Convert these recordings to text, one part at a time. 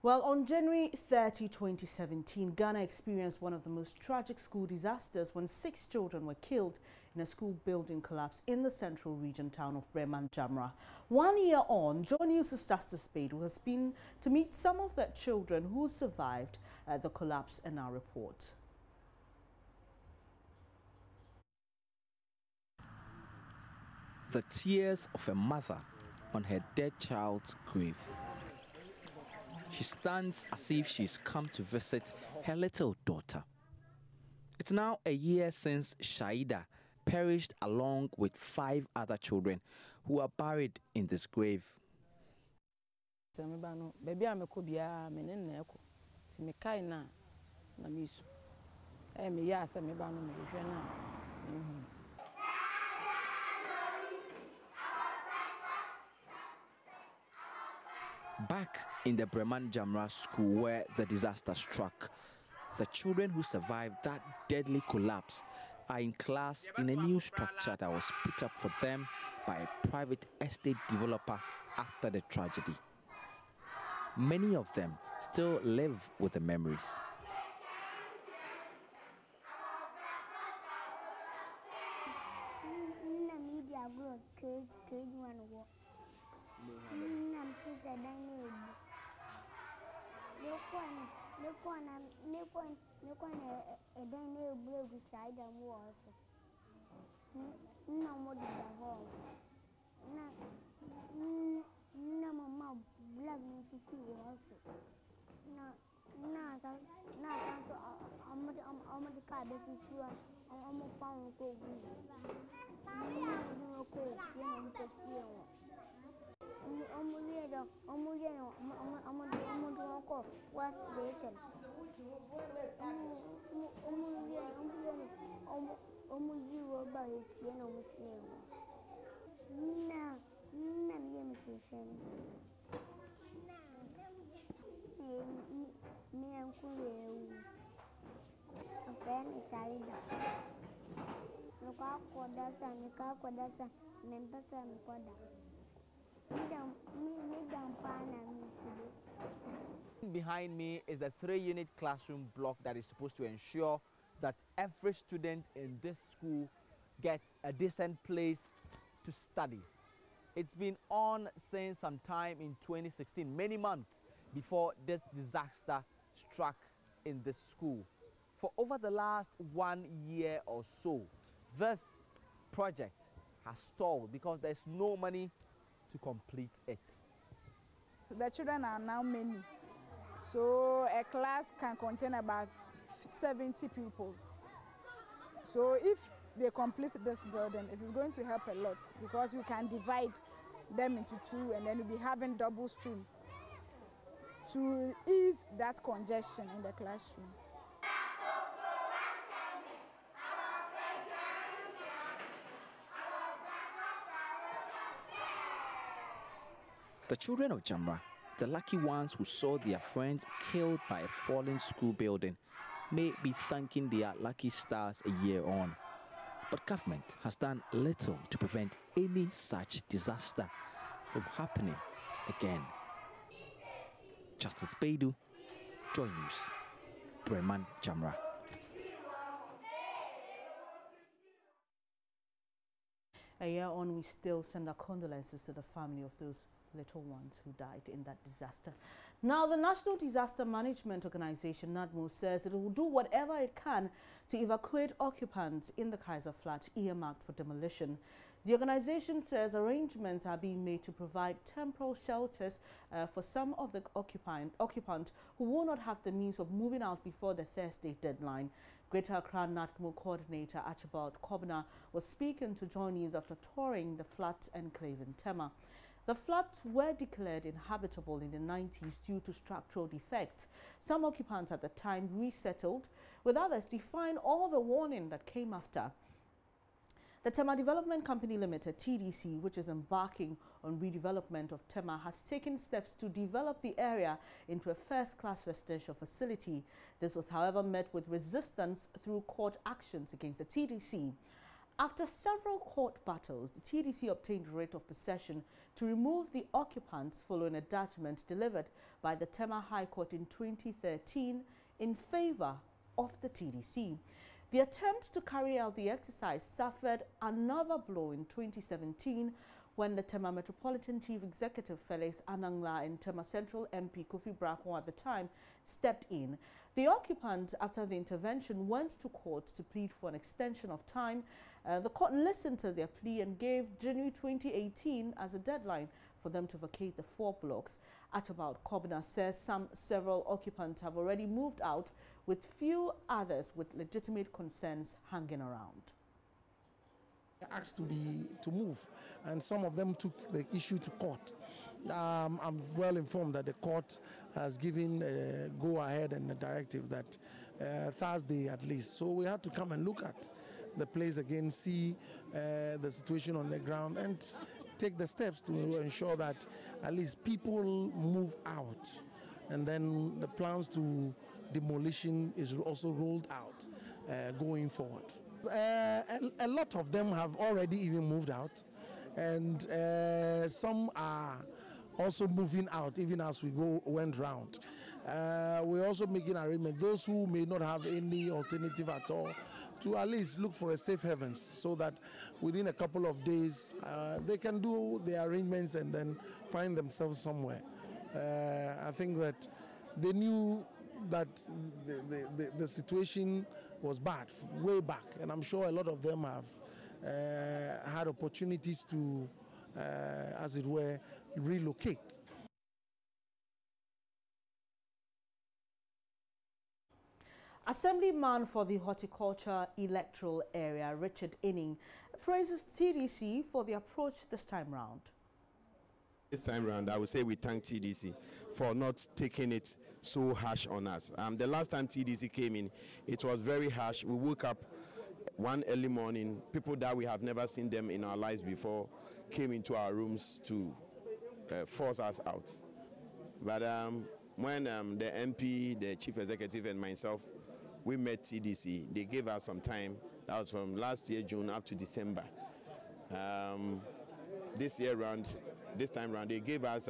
Well, on January 30, 2017, Ghana experienced one of the most tragic school disasters when 6 children were killed in a school building collapse in the central region town of Breman Jamra. 1 year on, Joy News' Justice Beidou has been to meet some of the children who survived the collapse in our report. The tears of a mother on her dead child's grave. She stands as if she's come to visit her little daughter. It's now a year since Shaida perished along with 5 other children who are buried in this grave. Back in the Breman Jamra school where the disaster struck, the children who survived that deadly collapse are in class in a new structure that was put up for them by a private estate developer after the tragedy. Many of them still live with the memories. Behind me is the 3-unit classroom block that is supposed to ensure that every student in this school gets a decent place to study. It's been on since sometime in 2016, many months before this disaster struck in this school. For over the last 1 year or so, this project has stalled because there's no money to complete it. The children are now many, so a class can contain about 70 pupils. So if they complete this building, it is going to help a lot because we can divide them into 2 and then we'll be having double stream to ease that congestion in the classroom. The children of Jamra, the lucky ones who saw their friends killed by a falling school building, may be thanking their lucky stars a year on. But government has done little to prevent any such disaster from happening again. Justice Beidou, Joy News, Breman Jamra. A year on, we still send our condolences to the family of those little ones who died in that disaster. Now, the National Disaster Management Organization, NADMO, says it will do whatever it can to evacuate occupants in the Kaiser Flats earmarked for demolition. The organization says arrangements are being made to provide temporary shelters for some of the occupants who will not have the means of moving out before the Thursday deadline. Greater Accra NADMO coordinator Archibald Kobna was speaking to Joy News after touring the flats enclave in Tema. The flats were declared inhabitable in the 90s due to structural defects. Some occupants at the time resettled, with others defying all the warning that came after. The Tema Development Company Limited, TDC, which is embarking on redevelopment of Tema, has taken steps to develop the area into a first-class residential facility. This was, however, met with resistance through court actions against the TDC. After several court battles, the TDC obtained writ of possession to remove the occupants following a judgment delivered by the Tema High Court in 2013 in favor of the TDC. The attempt to carry out the exercise suffered another blow in 2017 when the Tema Metropolitan Chief Executive Felix Anangla and Tema Central MP Kofi Brako at the time stepped in. The occupant, after the intervention, went to court to plead for an extension of time. The court listened to their plea and gave January 2018 as a deadline for them to vacate the 4 blocks. Archibald Kobina says several occupants have already moved out, with few others with legitimate concerns hanging around. Asked to move, and some of them took the issue to court. I'm well informed that the court has given a go-ahead and a directive that Thursday at least. So we had to come and look at the place again, see the situation on the ground, and take the steps to ensure that at least people move out. And then the plans to demolition is also rolled out going forward. A lot of them have already even moved out, and some are also moving out even as we went round. We're also making arrangements, those who may not have any alternative at all, to at least look for a safe havens, so that within a couple of days they can do the arrangements and then find themselves somewhere. I think that they knew that the situation was bad way back, and I'm sure a lot of them have had opportunities to, as it were, relocate. Assemblyman for the Horticulture Electoral Area, Richard Inning, praises TDC for the approach this time round. This time round, I would say we thank TDC for not taking it so harsh on us. The last time TDC came in, it was very harsh. We woke up one early morning, people that we have never seen them in our lives before came into our rooms to force us out. But when the MP, the Chief Executive, and myself, we met TDC, they gave us some time. That was from last year, June, up to December. This time round, they gave us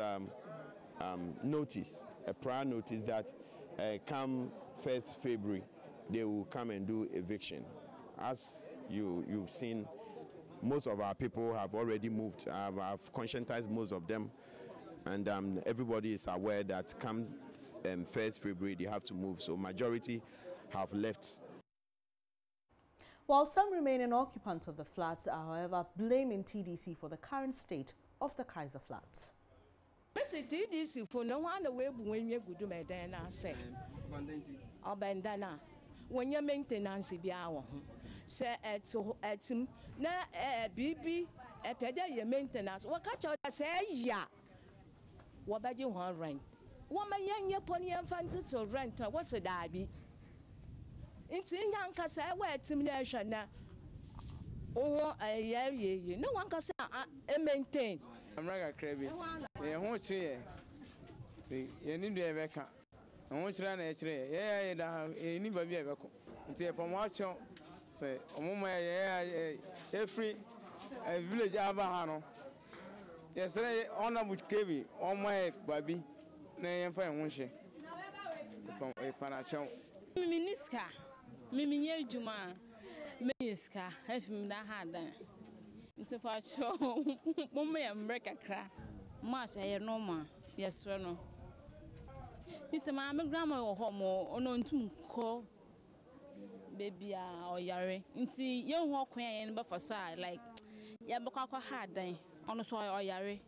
notice, a prior notice that come 1st February, they will come and do eviction. As you've seen, most of our people have already moved. I've conscientized most of them, and everybody is aware that come 1st February, they have to move. So majority have left. While some remaining occupants of the flats are, however, blaming TDC for the current state of the Kaiser Flats. TDC for no one away when you go to Medina say, Abandana, when your maintenance be our say at him, na BB, a pedia maintenance, what catch out say, ya. What about you want rent? Woman young pony and fancy to rent, what's a dabby? It's in Yanka say, where timidation now. Oh, a year, no one can say, maintain. I'm rather crabby. I want you. See, you need to have a car. I want you to run a tree. Yeah, anybody ever come. It's a promotion. Say, every village Abahano. Yesterday, honorable Kevin, on my baby, name for a windshield. From a panachon. Miniska, Mimi Juma, Miniska, have him that had. It's a part show. Mummy and break a crack. Mass, I no more. Yes, sir, no. It's a mamma grammar or homo, or no to call baby or yare. Into young walk and buffer side like Yabaka hard day on the soil or yare.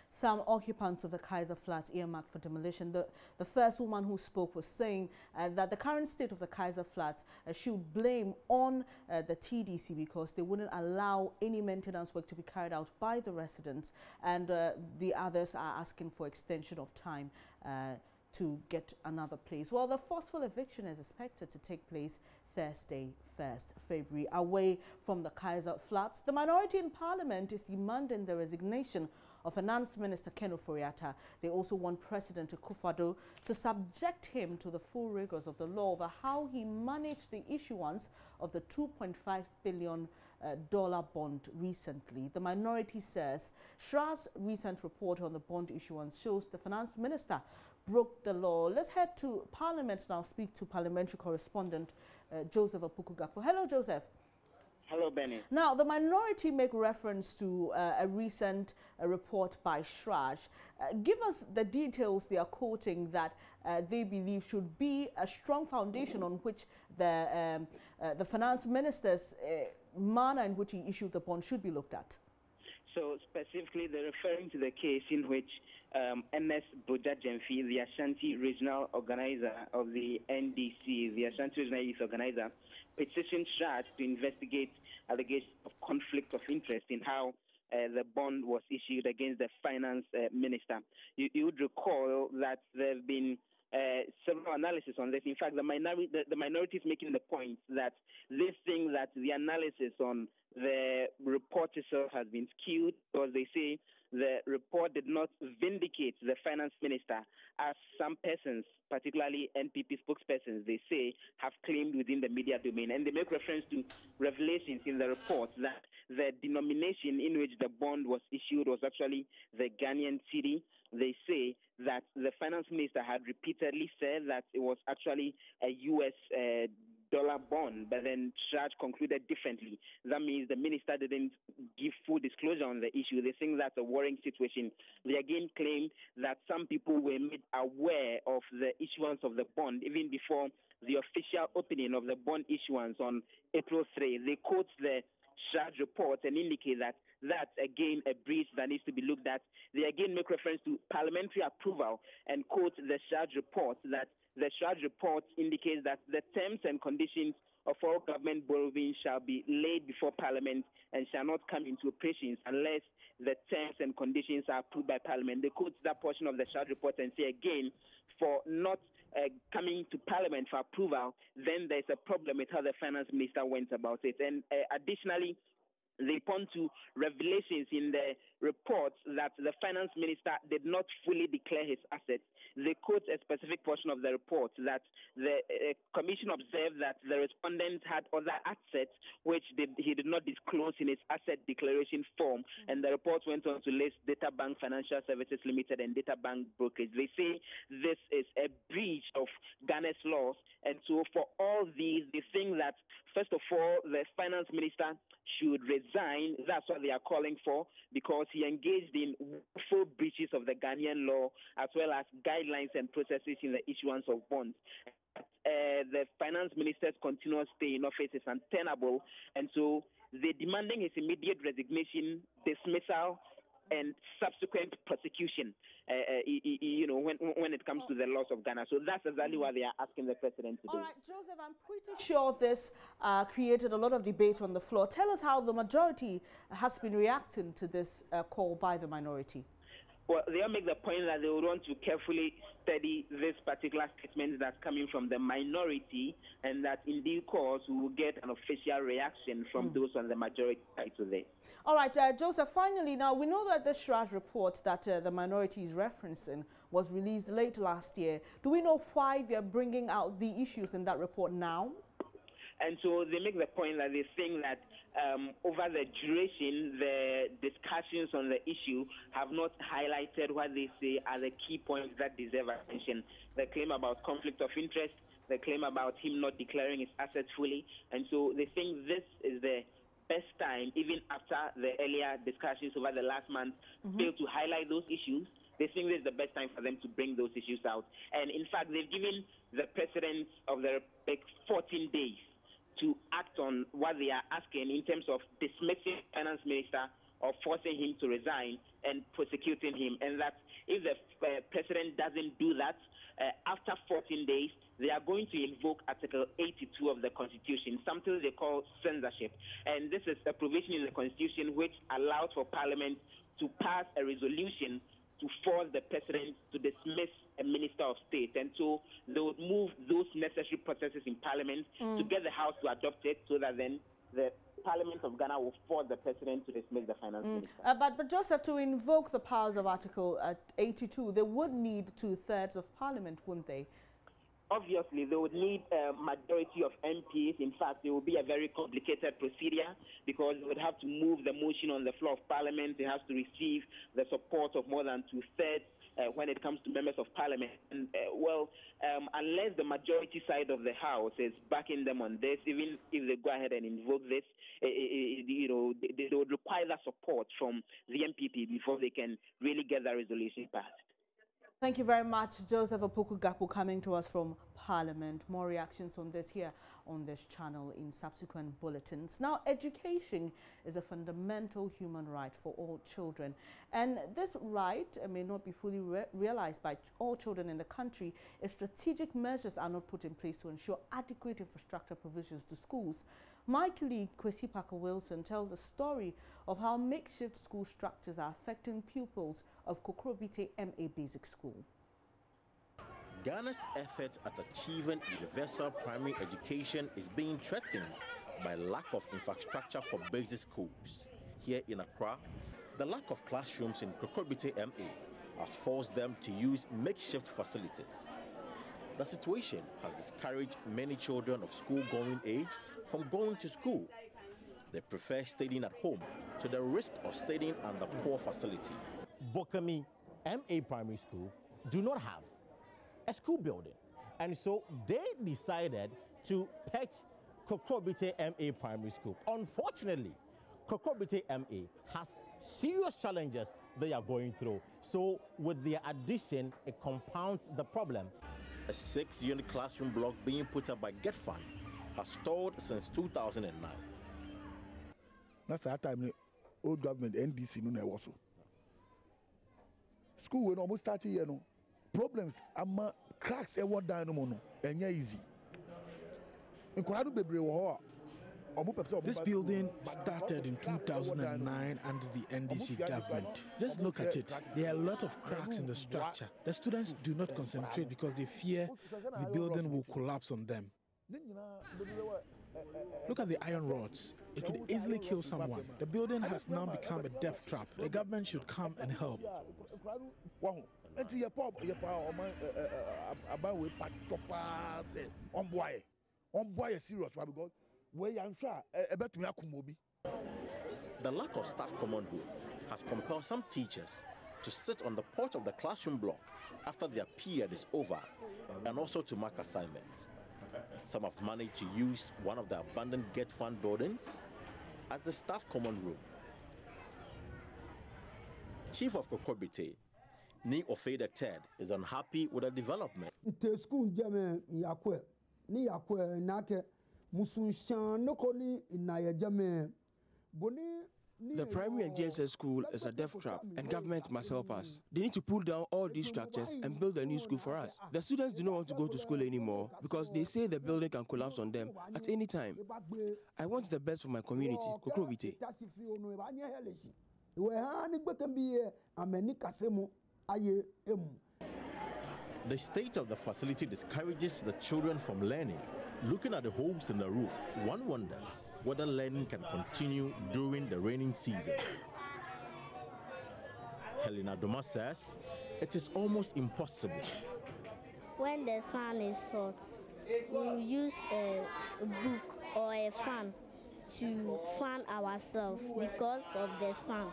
Some occupants of the Kaiser Flats earmarked for demolition. The first woman who spoke was saying that the current state of the Kaiser Flats should blame on the TDC because they wouldn't allow any maintenance work to be carried out by the residents, and the others are asking for extension of time to get another place. Well, the forceful eviction is expected to take place Thursday, 1st February. Away from the Kaiser Flats, the minority in Parliament is demanding the resignation of Finance Minister Ken Ofori-Atta. They also want President Akufo-Addo to subject him to the full rigors of the law over how he managed the issuance of the $2.5 billion bond recently. The minority says Shra's recent report on the bond issuance shows the finance minister broke the law. Let's head to Parliament now, speak to parliamentary correspondent Joseph Apukugapo. Hello, Joseph. Hello, Benny. Now, the minority make reference to a recent report by Shraj. Give us the details they are quoting that they believe should be a strong foundation on which the finance minister's manner in which he issued the bond should be looked at. So specifically, they're referring to the case in which NS Bojajemfi, the Ashanti Regional Organizer of the NDC, the Ashanti Regional Youth Organizer, petitioned Shraj to investigate allegations of conflict of interest in how the bond was issued against the finance minister. You would recall that there have been several analysis on this. In fact, the minority is making the point that they think that the analysis on the report itself has been skewed because they say the report did not vindicate the finance minister, as some persons, particularly NPP spokespersons, they say, have claimed within the media domain. And they make reference to revelations in the report that the denomination in which the bond was issued was actually the Ghanaian cedi. They say that the finance minister had repeatedly said that it was actually a U.S. dollar bond, but then Shraj concluded differently. That means the minister didn't give full disclosure on the issue. They think that's a worrying situation. They again claim that some people were made aware of the issuance of the bond even before the official opening of the bond issuance on April 3. They quote the Shraj report and indicate that that's again a breach that needs to be looked at. They again make reference to parliamentary approval and quote the Shraj report that the Shraj report indicates that the terms and conditions of all government borrowing shall be laid before Parliament and shall not come into operations unless the terms and conditions are approved by Parliament. They quote that portion of the Shraj report and say again, for not coming to Parliament for approval, then there's a problem with how the finance minister went about it. And additionally, they point to revelations in the report that the finance minister did not fully declare his assets. They quote a specific portion of the report that the commission observed that the respondent had other assets which he did not disclose in his asset declaration form, and the report went on to list Data Bank Financial Services Limited and Data Bank Brokerage. They say this is a breach of Ghana's laws, and so for all these, they think that first of all, the finance minister should resign. That's what they are calling for, because he engaged in full breaches of the Ghanaian law as well as guidelines and processes in the issuance of bonds. The finance minister's continuous stay in office is untenable, and so they're demanding his immediate resignation, dismissal, and subsequent prosecution, when it comes to the laws of Ghana. So that's exactly what they are asking the president to do. All right, Joseph, I'm pretty sure this created a lot of debate on the floor. Tell us how the majority has been reacting to this call by the minority. Well, they'll make the point that they would want to carefully study this particular statement that's coming from the minority, and that in due course we will get an official reaction from those on the majority side today. All right, Joseph, finally, now we know that the Shraj report that the minority is referencing was released late last year. Do we know why they're bringing out the issues in that report now? And so they make the point that they think that over the duration, the discussions on the issue have not highlighted what they say are the key points that deserve attention. The claim about conflict of interest, the claim about him not declaring his assets fully. And so they think this is the best time, even after the earlier discussions over the last month, failed to highlight those issues. They think this is the best time for them to bring those issues out. And in fact, they've given the president of the Republic 14 days to act on what they are asking in terms of dismissing the finance minister or forcing him to resign and prosecuting him. And that if the president doesn't do that, after 14 days, they are going to invoke Article 82 of the Constitution, something they call censorship. And this is a provision in the Constitution which allows for Parliament to pass a resolution to force the president to dismiss a minister of state. And so they would move those necessary processes in parliament to get the House to adopt it, so that then the Parliament of Ghana will force the president to dismiss the finance minister. But Joseph, to invoke the powers of Article 82, they would need 2/3 of parliament, wouldn't they? Obviously, they would need a majority of MPs. In fact, it would be a very complicated procedure, because they would have to move the motion on the floor of parliament. It has to receive the support of more than 2/3 when it comes to members of parliament. And, unless the majority side of the House is backing them on this, even if they go ahead and invoke this, they would require that support from the MPP before they can really get that resolution passed. Thank you very much, Joseph Opoku-Gapo, coming to us from Parliament. More reactions on this here on this channel in subsequent bulletins. Now, education is a fundamental human right for all children. And this right may not be fully realized by all children in the country if strategic measures are not put in place to ensure adequate infrastructure provisions to schools. My colleague, Kwesi Parker-Wilson, tells a story of how makeshift school structures are affecting pupils of Kokrobite MA Basic School. Ghana's effort at achieving universal primary education is being threatened by lack of infrastructure for basic schools. Here in Accra, the lack of classrooms in Kokrobite MA has forced them to use makeshift facilities. The situation has discouraged many children of school-going age from going to school. They prefer studying at home to the risk of studying under poor facility. Bokami MA Primary School do not have a school building, and so they decided to pet Kokrobite MA Primary School. Unfortunately, Kokrobite MA has serious challenges they are going through, so with their addition, it compounds the problem. A 6-unit classroom block being put up by GetFund has stalled since 2009. That's that time old government NDC no also. School when almost 30 years no problems ama cracks e what down no enya easy. This building started in 2009 under the NDC government. Just look at it. There are a lot of cracks in the structure. The students do not concentrate because they fear the building will collapse on them. Look at the iron rods. It could easily kill someone. The building has now become a death trap. The government should come and help. The lack of staff common room has compelled some teachers to sit on the porch of the classroom block after their period is over, and also to mark assignments. Some have managed to use one of the abandoned GetFund buildings as the staff common room. Chief of Kokrobite, Ni Ofei III, is unhappy with the development. The primary and JSS school is a death trap, and government must help us. They need to pull down all these structures and build a new school for us. The students do not want to go to school anymore because they say the building can collapse on them at any time. I want the best for my community, Kokrobite. The state of the facility discourages the children from learning. Looking at the holes in the roof, one wonders whether learning can continue during the raining season. Helena Doma says it is almost impossible. When the sun is hot, we use a book or a fan to fan ourselves because of the sun.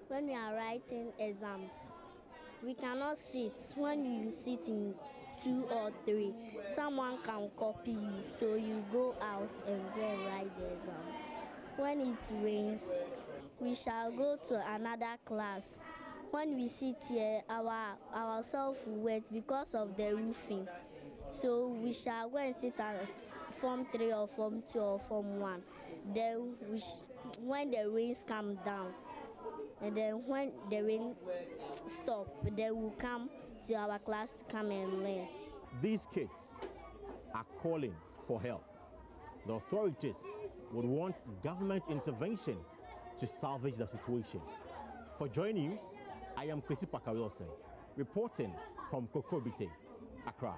When we are writing exams, we cannot sit. When you sit in 2 or 3, someone can copy you, so you go out and go and write the exams. When it rains, we shall go to another class. When we sit here, ourselves will wet because of the roofing. So we shall go and sit at Form 3 or Form 2 or Form 1. Then when the rains come down, and then when the rain stops, then we'll come to our class to come and learn. These kids are calling for help. The authorities would want government intervention to salvage the situation. For Joy News, I am Kwesi Pakawilson, reporting from Kokrobite, Accra.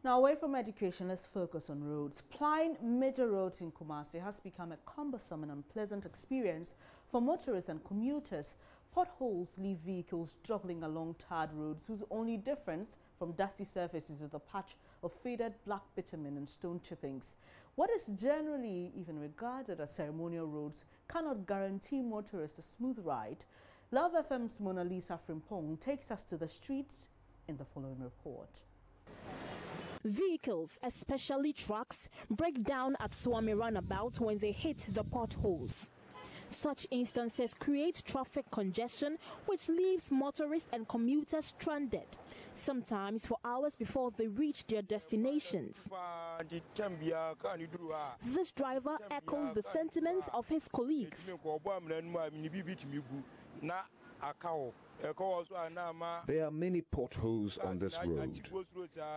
Now, away from education, let's focus on roads. Plying major roads in Kumasi has become a cumbersome and unpleasant experience for motorists and commuters. Potholes leave vehicles juggling along tarred roads, whose only difference from dusty surfaces is the patch of faded black bitumen and stone chippings. What is generally even regarded as ceremonial roads cannot guarantee motorists a smooth ride. Love FM's Mona Lisa Frimpong takes us to the streets in the following report. Vehicles, especially trucks, break down at Swami Roundabout when they hit the potholes. Such instances create traffic congestion, which leaves motorists and commuters stranded, sometimes for hours before they reach their destinations. This driver echoes the sentiments of his colleagues. There are many potholes on this road.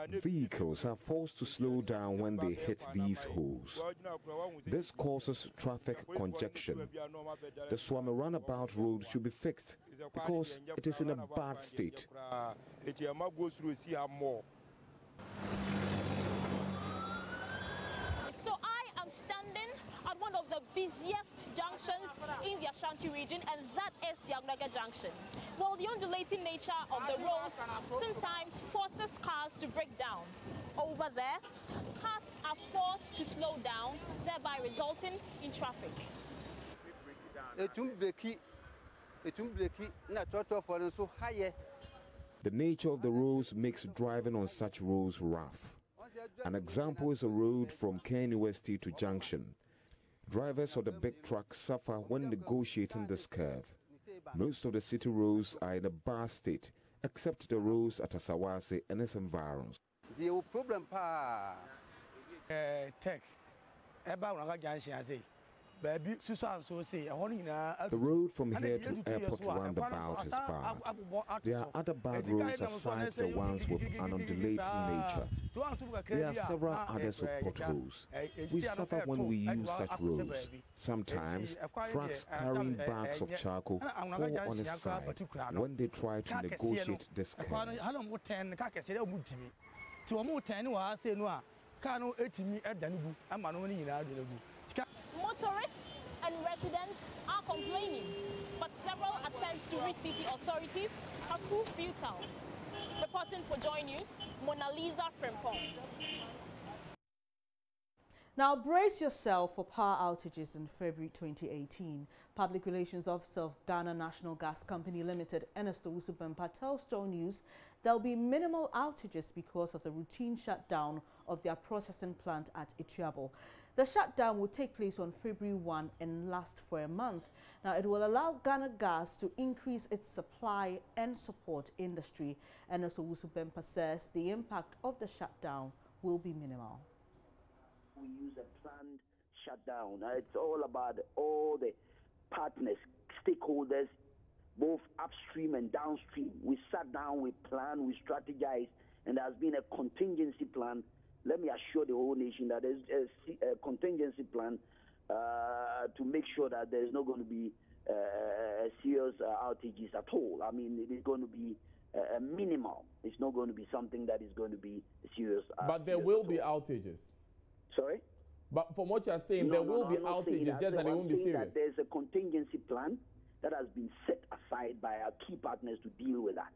Vehicles are forced to slow down when they hit these holes. This causes traffic congestion. The Swami Roundabout road should be fixed because it is in a bad state. So I am standing at one of the busiest junctions in the Ashanti region, and that is the Agnaga Junction. Well, the undulating nature of the road sometimes forces cars to break down. Over there, cars are forced to slow down, thereby resulting in traffic. The nature of the roads makes driving on such roads rough. An example is a road from Kenya West to Junction. Drivers of the big trucks suffer when negotiating this curve. Most of the city roads are in a bad state, except the roads at Asawase and its environs. The problem tech the road from here to airport roundabout is bad. There are other bad roads aside the ones with an undulating nature. There are several others with potholes. We suffer when we use such roads. Sometimes trucks carrying bags of charcoal fall on its side when they try to negotiate this curve. Motorists and residents are complaining, but several attempts to reach city authorities have proved futile. Reporting for Joy News, Mona Lisa Frimpong. Now brace yourself for power outages in February 2018. Public Relations Officer of Ghana National Gas Company Limited, Ernesto Usubempa, tells Joy News there will be minimal outages because of the routine shutdown of their processing plant at Ituabo. The shutdown will take place on February 1 and last for a month. Now, it will allow Ghana Gas to increase its supply and support industry. Ernesto Usubempa says the impact of the shutdown will be minimal. We use a planned shutdown. It's all about all the partners, stakeholders, both upstream and downstream. We sat down, we planned, we strategized, and there has been a contingency plan. Let me assure the whole nation that there's a contingency plan to make sure that there's not going to be serious outages at all. I mean, it is going to be minimal. It's not going to be something that is going to be serious. But there will be outages. Sorry? But from what you're saying, there will be outages, just that they won't be serious. There's a contingency plan that has been set aside by our key partners to deal with that.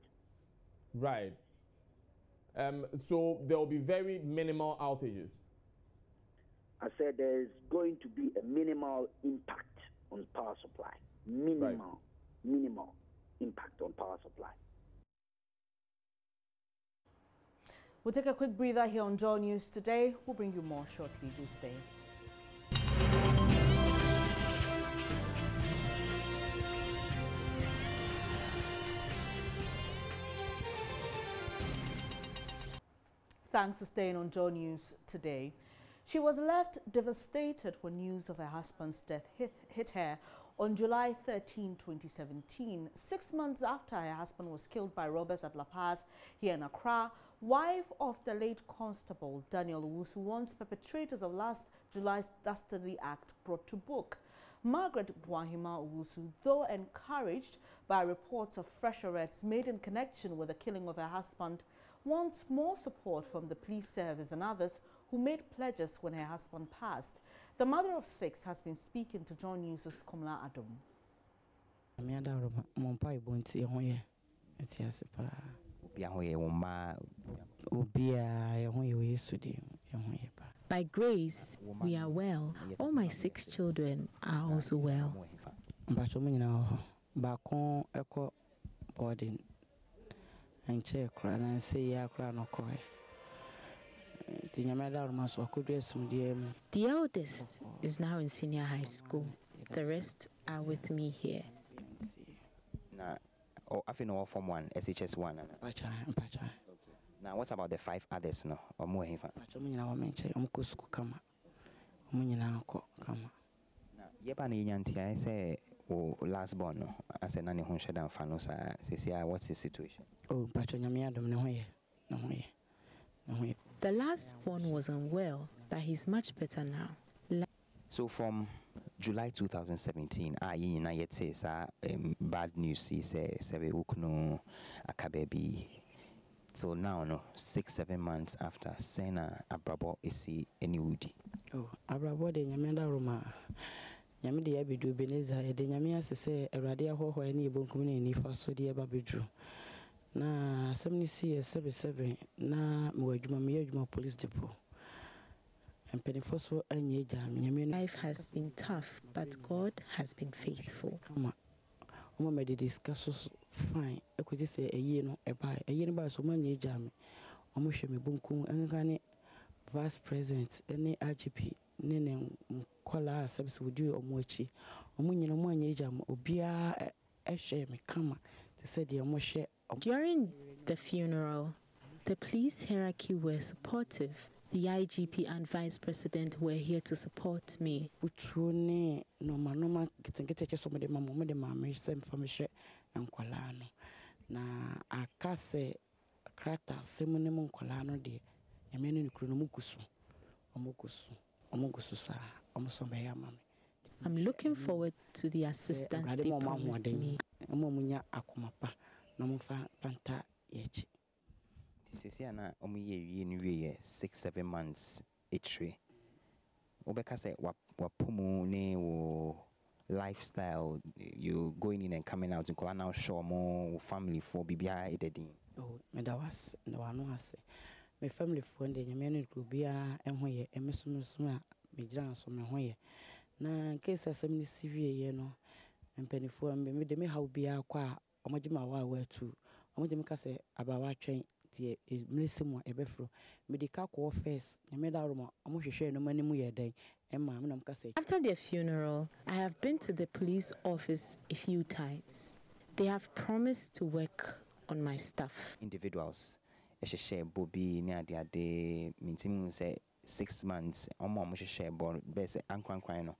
Right. So there will be very minimal outages. I said there's going to be a minimal impact on power supply. Minimal impact on power supply. We'll take a quick breather here on Joy News today. We'll bring you more shortly. Do stay. Thanks for staying on Joy News today. She was left devastated when news of her husband's death hit her on July 13, 2017. 6 months after her husband was killed by robbers at La Paz here in Accra, wife of the late constable Daniel Owusu wants perpetrators of last July's dastardly act brought to book. Margaret Bwahima Owusu, though encouraged by reports of fresh arrests made in connection with the killing of her husband, wants more support from the police service and others who made pledges when her husband passed. The mother of 6 has been speaking to Joy News' Komla Adom. By grace, we are well. All my 6 children are also well. The eldest is now in senior high school. The rest are with me here. Form 1, SHS 1. Now, what about the 5 others? No, or more? Last born, no. I said, Nanny Honsha down Fanosa. Say, what's the situation? Oh, the last one was unwell, but he's much better now. So from July 2017, yet says bad news is Sebe Ukno Akabebi. So now, no, 6-7 months after, Sena Abrabo is any woody. Oh, Abrabo de Yamenda Roma. Yamidi Abidu Beneza, the Yamia say a radia ho any bonkumini ni faso de Babidru. Na 77 na Mwajuma police depot. And Penifoswo and Yejam. Life has been tough, but God has been faithful. Mama de discuss fine. I could say a year no a year by so many jam. Omoshemi Bunkum and vice president, any IGP, Nene Kola service would do Omochi. Omunya no one jam, Obia Eshe me come to say the Omoshe. During the funeral, the police hierarchy were supportive. The IGP and Vice President were here to support me. Utrune no get somebody mama de mama same family and Kolano. Na akase krata semune mon Kolano de yamene no kronomukusu. Omukusu sa omsombe ya mama. I'm looking forward to the assistance they promised me. Omunya akumapa no mfa panta yechi. Sisiana omuye 6-7 months each. Obeka say wapumu ne wo lifestyle, you going in and coming out in Kolana show more family for bibia ededin. Oh, me da was no one was my family for the nyame group bia enhoye emesumsum a me gira so me hoye na case asem ni CV ye no mpanifo me de me how bia kwa omagima wa tu omagima ka say abawa twen after their funeral, I have been to the police office a few times. They have promised to work on my stuff. Individuals, share Bobby near the meeting say 6 months, share bon best anquanquino,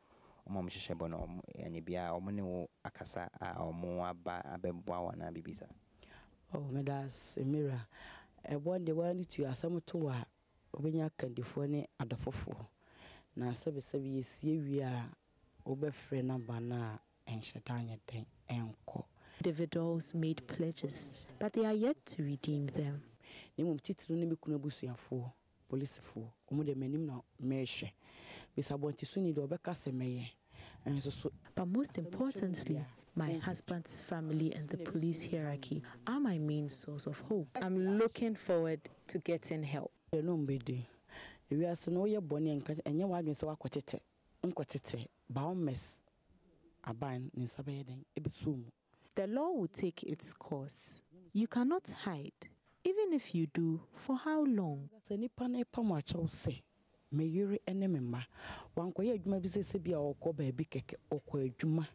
share bono, and bia or akasa or more abeboa and bibisa. Oh, Medas, Mira. I want the one to assume to when you can define at the fofo. Now, 7 years, we are over friend number now and Shatanya thing and co. Individuals made pledges, but they are yet to redeem them. Nimum title Nimicunabusia for police for Omude Menim Mershe. Bisabonti Suni do Becase Maye. But most importantly, my husband's family and the police hierarchy are my main source of hope. I'm looking forward to getting help. We are so your bonny and your wife is so unquotete, bound mess. A bind in Sabeding, Ibsum. The law will take its course. You cannot hide. Even if you do, for how long? Say. May you remember one quiet business be our baby cake or juma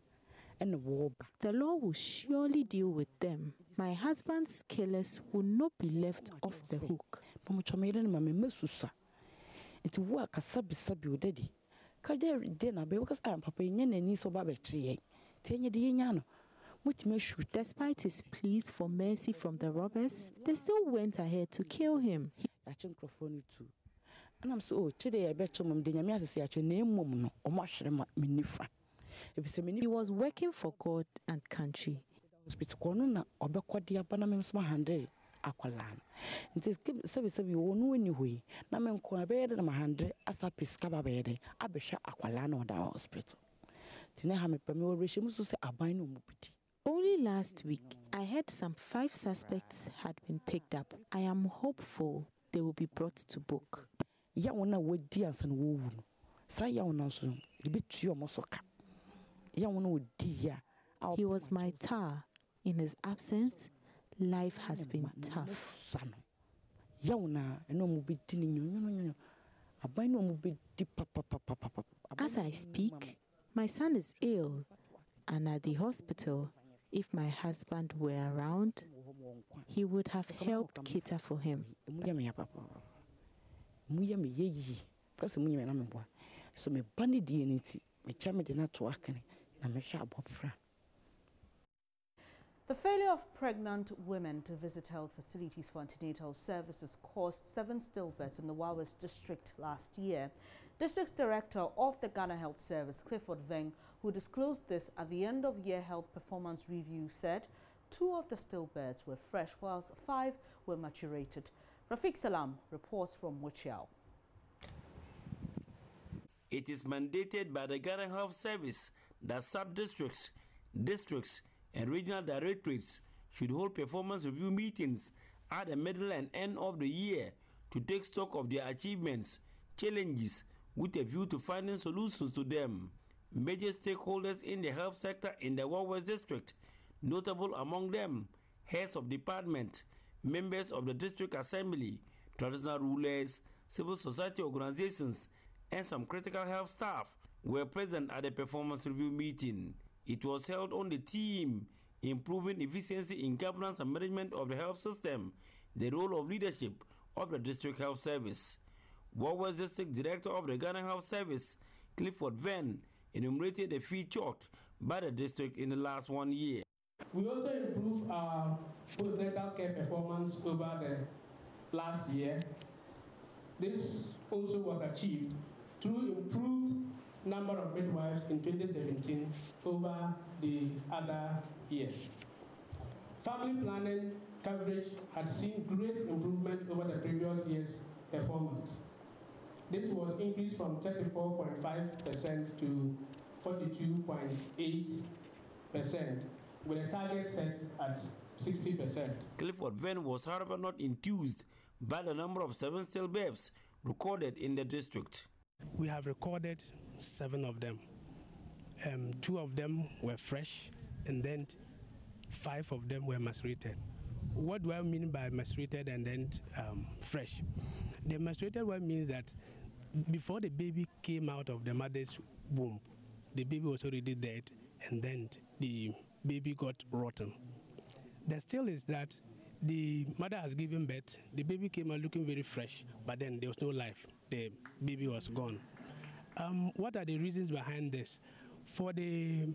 and the war. The law will surely deal with them. My husband's killers will not be left off the hook. Pamuchamaden, Mammy Messusa. It work a sabi daddy. Kader dinner because I am papa yen and niece of Babby tree. 10 years. Despite his pleas for mercy from the robbers, they still went ahead to kill him. I think too. And I'm so today I bet you mum the Yamia say at your name mum or mushroom minifa. He was working for God and country. Aqualan. It is service of you no anyway. Namen Coabed and Mahandre as a piscababede, Abisha Aqualan or the hospital. Tinehame Pamio Rishimus say Abino Mupiti. Only last week, I heard some 5 suspects had been picked up. I am hopeful they will be brought to book. Yawana would dears and woo. Sayawan also, the bit to your mosoka. Yawana would dear. He was my tar. In his absence, life has been tough. Son, Yawana, and no movie tinning. As I speak, my son is ill, and at the hospital, if my husband were around, he would have helped cater for him. So me bunny DNA, me chame de not to work and me sharp up friend. The failure of pregnant women to visit health facilities for antenatal services caused 7 stillbirths in the Wawes district last year. District Director of the Ghana Health Service, Clifford Veng, who disclosed this at the end of year health performance review, said 2 of the stillbirths were fresh, whilst 5 were maturated. Rafiq Salam reports from Wuchiao. It is mandated by the Ghana Health Service that sub-districts, districts, and regional directorates should hold performance review meetings at the middle and end of the year to take stock of their achievements, challenges, with a view to finding solutions to them. Major stakeholders in the health sector in the Wawes district, notable among them, heads of department, members of the district assembly, traditional rulers, civil society organizations, and some critical health staff were present at the performance review meeting. It was held on the theme improving efficiency in governance and management of the health system, the role of leadership of the district health service. Wawes District Director of the Ghana Health Service, Clifford Venn, enumerated the feat chalked by the district in the last 1 year. We also improved our postnatal care performance over the last year. This also was achieved through improved number of midwives in 2017 over the other years. Family planning coverage had seen great improvement over the previous year's performance. This was increased from 34.5% to 42.8%, with a target set at 60%. Clifford Venn was, however, not enthused by the number of 7 stillbirths recorded in the district. We have recorded 7 of them. 2 of them were fresh, and then 5 of them were macerated. What do I mean by macerated and then fresh? The macerated one means that before the baby came out of the mother's womb, the baby was already dead, and then the baby got rotten. The still is that the mother has given birth, the baby came out looking very fresh, but then there was no life. The baby was gone. What are the reasons behind this? For the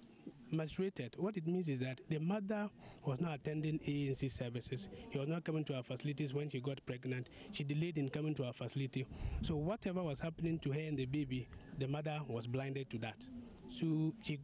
macerated, what it means is that the mother was not attending ANC services. She was not coming to our facilities when she got pregnant. She delayed in coming to our facility. So whatever was happening to her and the baby, the mother was blinded to that. So she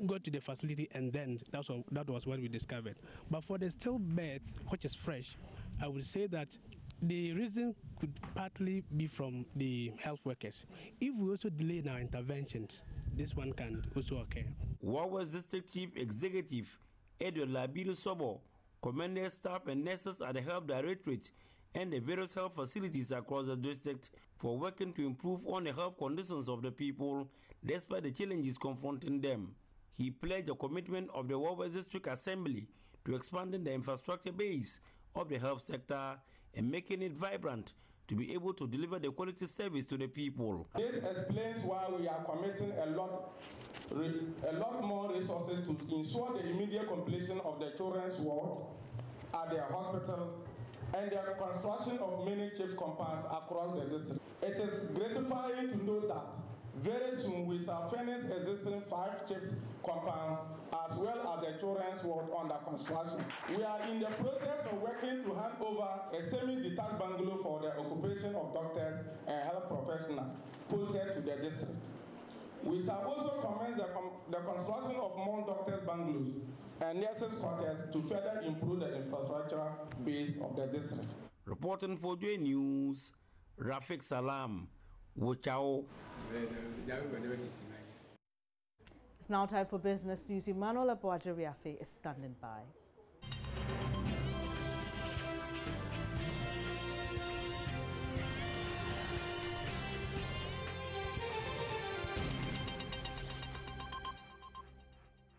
got to the facility, and then that was what we discovered. But for the stillbirth, which is fresh, I would say that the reason could partly be from the health workers. If we also delay in our interventions, this one can also occur. Wawes District Chief Executive Edward Labiru Sobo commended staff and nurses at the Health Directorate and the various health facilities across the district for working to improve on the health conditions of the people despite the challenges confronting them. He pledged a commitment of the Wawes District Assembly to expanding the infrastructure base of the health sector and making it vibrant to be able to deliver the quality service to the people. This explains why we are committing a lot more resources to ensure the immediate completion of the children's ward at the hospital and the construction of many CHIPS compounds across the district. It is gratifying to know that very soon we shall finish existing 5 CHIPS compounds as well as the children's ward under construction. We are in the process of working to hand over a semi-detached bungalow for the occupation of doctors and health professionals posted to the district. We shall also commence the construction of more doctors' bungalows and nurses' quarters to further improve the infrastructure base of the district. Reporting for J News, Rafik Salam, Wuchao. It's now time for business news. Emmanuel Abuajariafe is standing by.